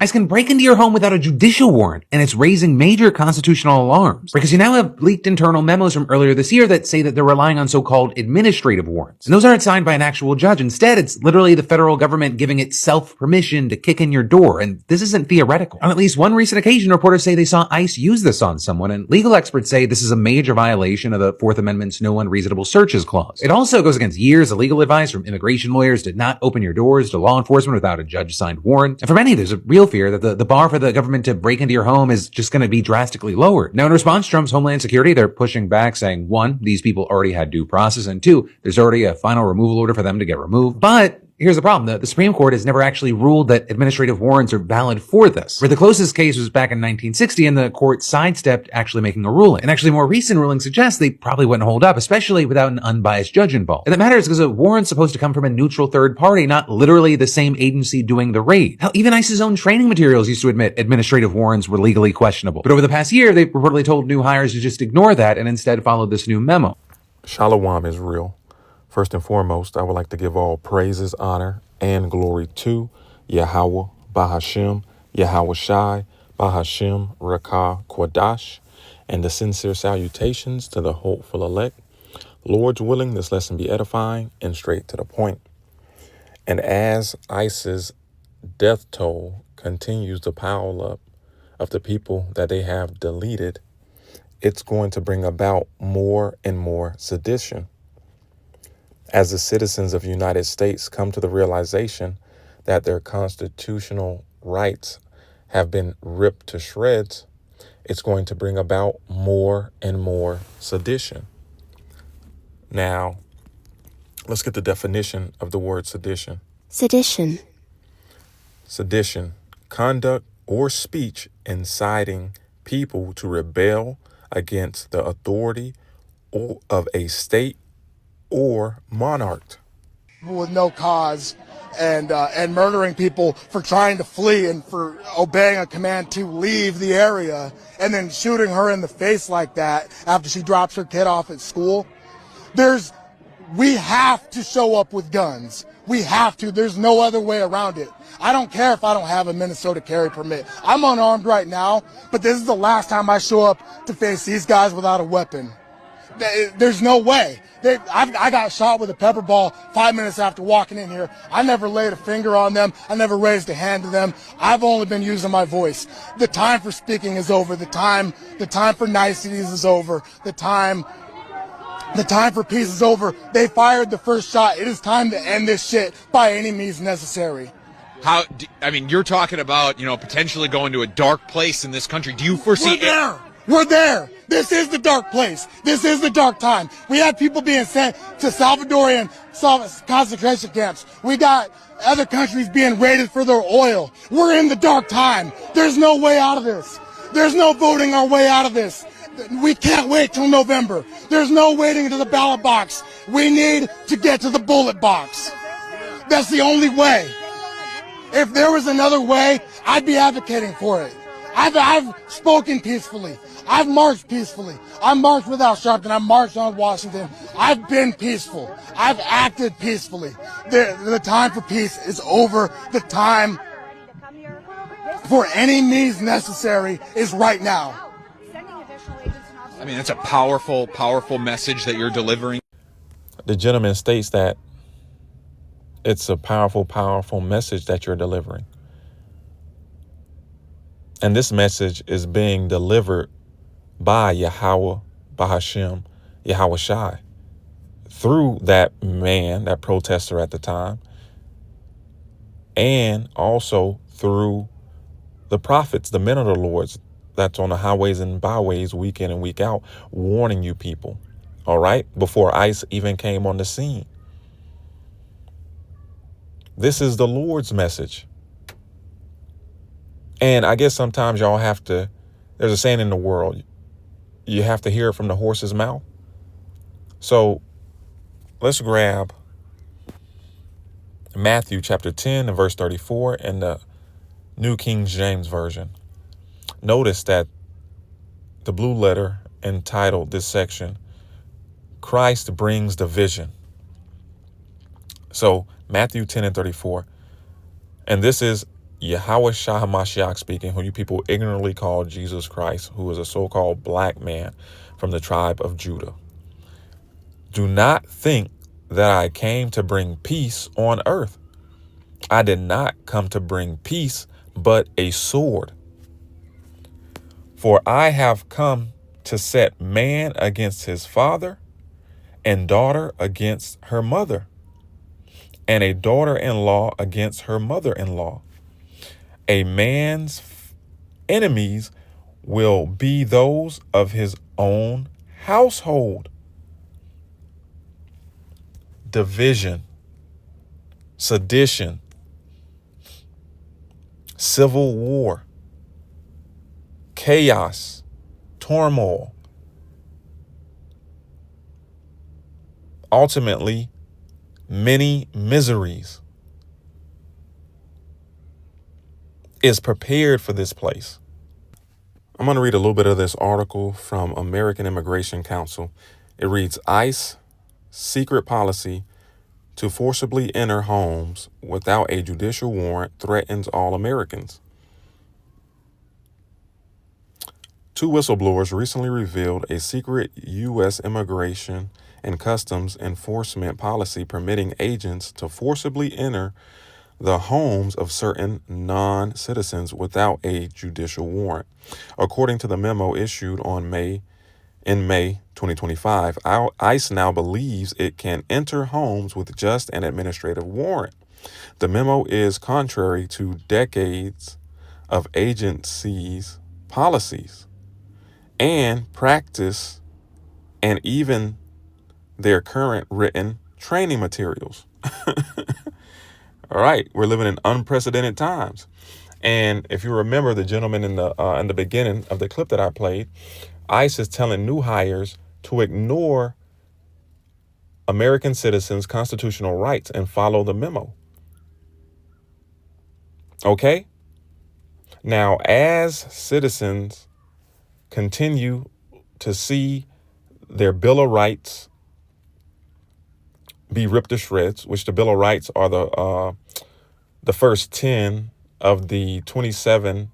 ICE can break into your home without a judicial warrant, and it's raising major constitutional alarms because you now have leaked internal memos from earlier this year that say that they're relying on so-called administrative warrants. And those aren't signed by an actual judge. Instead, it's literally the federal government giving itself permission to kick in your door, and this isn't theoretical. On at least one recent occasion, reporters say they saw ICE use this on someone, and legal experts say this is a major violation of the Fourth Amendment's no unreasonable searches clause. It also goes against years of legal advice from immigration lawyers to not open your doors to law enforcement without a judge-signed warrant. And for many, there's a real fear that the bar for the government to break into your home is just going to be drastically lowered. Now, in response, Trump's Homeland Security, they're pushing back saying, one, these people already had due process, and two, there's already a final removal order for them to get removed. But here's the problem. The Supreme Court has never actually ruled that administrative warrants are valid for this. Where the closest case was back in 1960, and the court sidestepped actually making a ruling. And actually, more recent rulings suggest they probably wouldn't hold up, especially without an unbiased judge involved. And that matters because a warrant's supposed to come from a neutral third party, not literally the same agency doing the raid. Hell, even ICE's own training materials used to admit administrative warrants were legally questionable. But over the past year, they've reportedly told new hires to just ignore that and instead follow this new memo. Shalom is real. First and foremost, I would like to give all praises, honor, and glory to Yahweh, Bahashem, Yahweh Shai, Bahashem, Rakah, Quadash, and the sincere salutations to the hopeful elect. Lord's willing, this lesson be edifying and straight to the point. And as ICE's death toll continues to pile up of the people that they have deleted, it's going to bring about more and more sedition. As the citizens of the United States come to the realization that their constitutional rights have been ripped to shreds, it's going to bring about more and more sedition. Now, let's get the definition of the word sedition. Sedition. Sedition, conduct or speech inciting people to rebel against the authority of a state or monarch. With no cause and murdering people for trying to flee and for obeying a command to leave the area, and then shooting her in the face like that after she drops her kid off at school. We have to show up with guns. We have to. There's no other way around it. I don't care if I don't have a Minnesota carry permit. I'm unarmed right now, but this is the last time I show up to face these guys without a weapon. There's no way. I got shot with a pepper ball 5 minutes after walking in here. I never laid a finger on them. I never raised a hand to them. I've only been using my voice. The time for speaking is over. The time for niceties is over. The time for peace is over. They fired the first shot. It is time to end this shit by any means necessary. You're talking about, potentially going to a dark place in this country. Do you foresee We're there. This is the dark place. This is the dark time. We have people being sent to Salvadorian concentration camps. We got other countries being raided for their oil. We're in the dark time. There's no way out of this. There's no voting our way out of this. We can't wait till November. There's no waiting to the ballot box. We need to get to the bullet box. That's the only way. If there was another way, I'd be advocating for it. I've spoken peacefully. I've marched peacefully. I marched with Al Sharpton. I marched on Washington. I've been peaceful. I've acted peacefully. The time for peace is over. The time for any means necessary is right now. That's a powerful, powerful message that you're delivering. The gentleman states that it's a powerful, powerful message that you're delivering. And this message is being delivered by Yahweh, Bahashem, Yahweh Shai, through that man, that protester at the time, and also through the prophets, the men of the Lords, that's on the highways and byways week in and week out, warning you people, all right, before ICE even came on the scene. This is the Lord's message. And I guess sometimes y'all have to, there's a saying in the world, you have to hear it from the horse's mouth. So let's grab Matthew chapter 10 and verse 34 in the New King James Version. Notice that the blue letter entitled this section, Christ brings division. So Matthew 10 and 34. And this is Yahweh Shah HaMashiach speaking, who you people ignorantly call Jesus Christ, who is a so-called black man from the tribe of Judah. Do not think that I came to bring peace on earth. I did not come to bring peace, but a sword. For I have come to set man against his father, and daughter against her mother, and a daughter-in-law against her mother-in-law. A man's enemies will be those of his own household. Division, sedition, civil war, chaos, turmoil. Ultimately, many miseries is prepared for this place. I'm going to read a little bit of this article from American Immigration Council. It reads, ICE secret policy to forcibly enter homes without a judicial warrant threatens all Americans. Two whistleblowers recently revealed a secret U.S. immigration and customs enforcement policy permitting agents to forcibly enter the homes of certain non-citizens without a judicial warrant. According to the memo issued in May 2025, ICE now believes it can enter homes with just an administrative warrant. The memo is contrary to decades of agencies' policies and practice, and even their current written training materials. All right, we're living in unprecedented times. And if you remember the gentleman in the beginning of the clip that I played, ICE is telling new hires to ignore American citizens' constitutional rights and follow the memo. Okay? Now, as citizens continue to see their Bill of Rights be ripped to shreds, which the Bill of Rights are the first 10 of the 27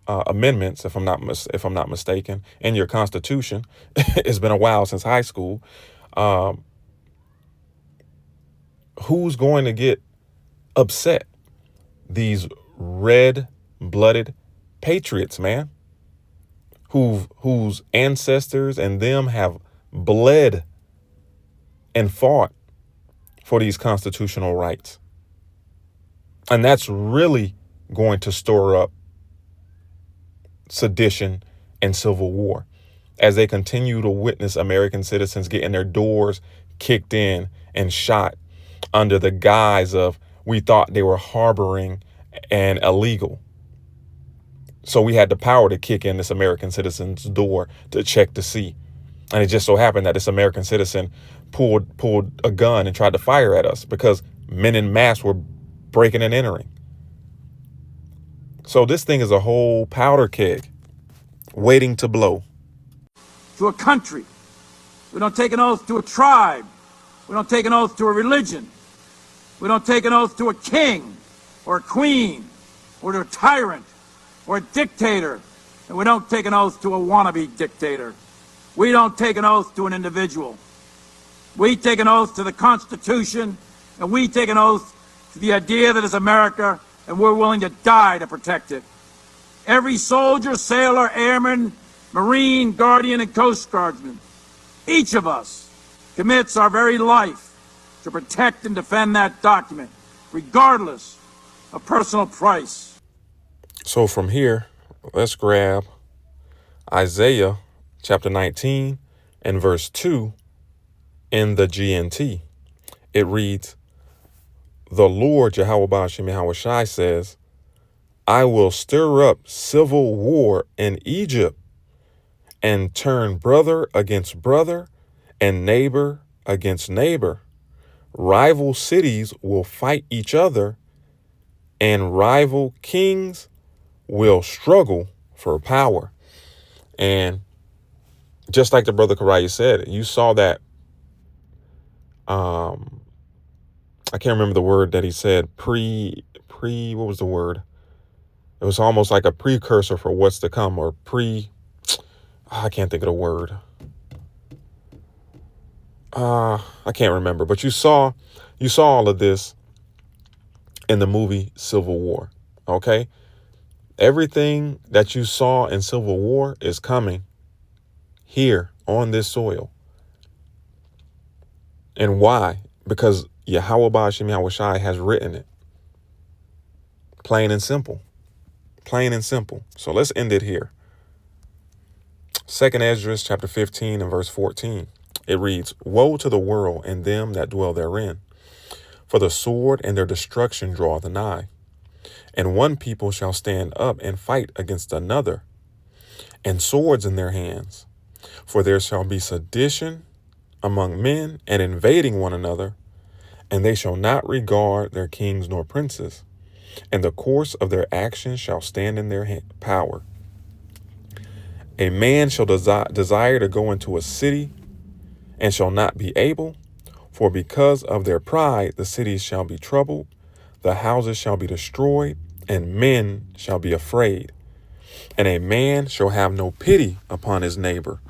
amendments, if I'm not mistaken, in your Constitution. It's been a while since high school. Who's going to get upset? These red-blooded patriots, man, whose ancestors and them have bled and fought for these constitutional rights. And that's really going to store up sedition and civil war as they continue to witness American citizens getting their doors kicked in and shot under the guise of we thought they were harboring an illegal. So we had the power to kick in this American citizen's door to check to see. And it just so happened that this American citizen pulled a gun and tried to fire at us because men in mass were breaking and entering. So this thing is a whole powder keg waiting to blow. To a country. We don't take an oath to a tribe. We don't take an oath to a religion. We don't take an oath to a king or a queen or to a tyrant or a dictator. And we don't take an oath to a wannabe dictator. We don't take an oath to an individual. We take an oath to the Constitution, and we take an oath to the idea that is America, and we're willing to die to protect it. Every soldier, sailor, airman, Marine, Guardian, and Coast Guardsman, each of us commits our very life to protect and defend that document, regardless of personal price. So from here, let's grab Isaiah chapter 19 and verse 2 in the GNT. It reads, the Lord Yahweh Ba'ashem Yahweh Shai says, I will stir up civil war in Egypt and turn brother against brother and neighbor against neighbor. Rival cities will fight each other and rival kings will struggle for power. And just like the brother Karaya said, you saw that. I can't remember the word that he said. What was the word? It was almost like a precursor for what's to come, or I can't think of the word. I can't remember, but you saw all of this in the movie Civil War. Okay. Everything that you saw in Civil War is coming here on this soil. And why? Because Yahweh Ba'ashem Yahweh Shai has written it. Plain and simple. Plain and simple. So let's end it here. 2nd Esdras chapter 15 and verse 14. It reads, "Woe to the world and them that dwell therein, for the sword and their destruction draweth nigh. And one people shall stand up and fight against another, and swords in their hands. For there shall be sedition among men, and invading one another, and they shall not regard their kings nor princes, and the course of their actions shall stand in their power. A man shall desire to go into a city, and shall not be able, for because of their pride the cities shall be troubled, the houses shall be destroyed, and men shall be afraid. And a man shall have no pity upon his neighbor,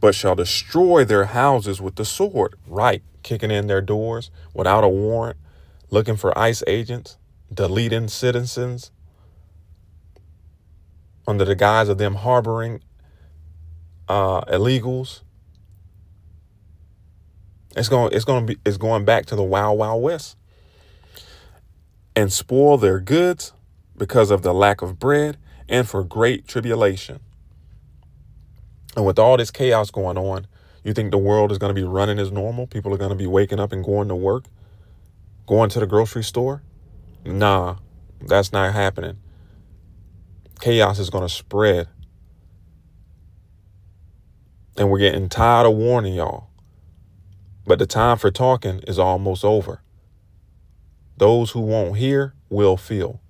but shall destroy their houses with the sword." Right, kicking in their doors without a warrant, looking for ICE agents, deleting citizens under the guise of them harboring illegals. It's going back to the Wild Wild West. "And spoil their goods because of the lack of bread and for great tribulation." And with all this chaos going on, you think the world is going to be running as normal? People are going to be waking up and going to work, going to the grocery store? Nah, that's not happening. Chaos is going to spread. And we're getting tired of warning y'all. But the time for talking is almost over. Those who won't hear will feel.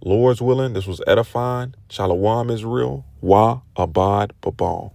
Lord's willing, this was edifying. Shalom Israel. Wa Abad Babal.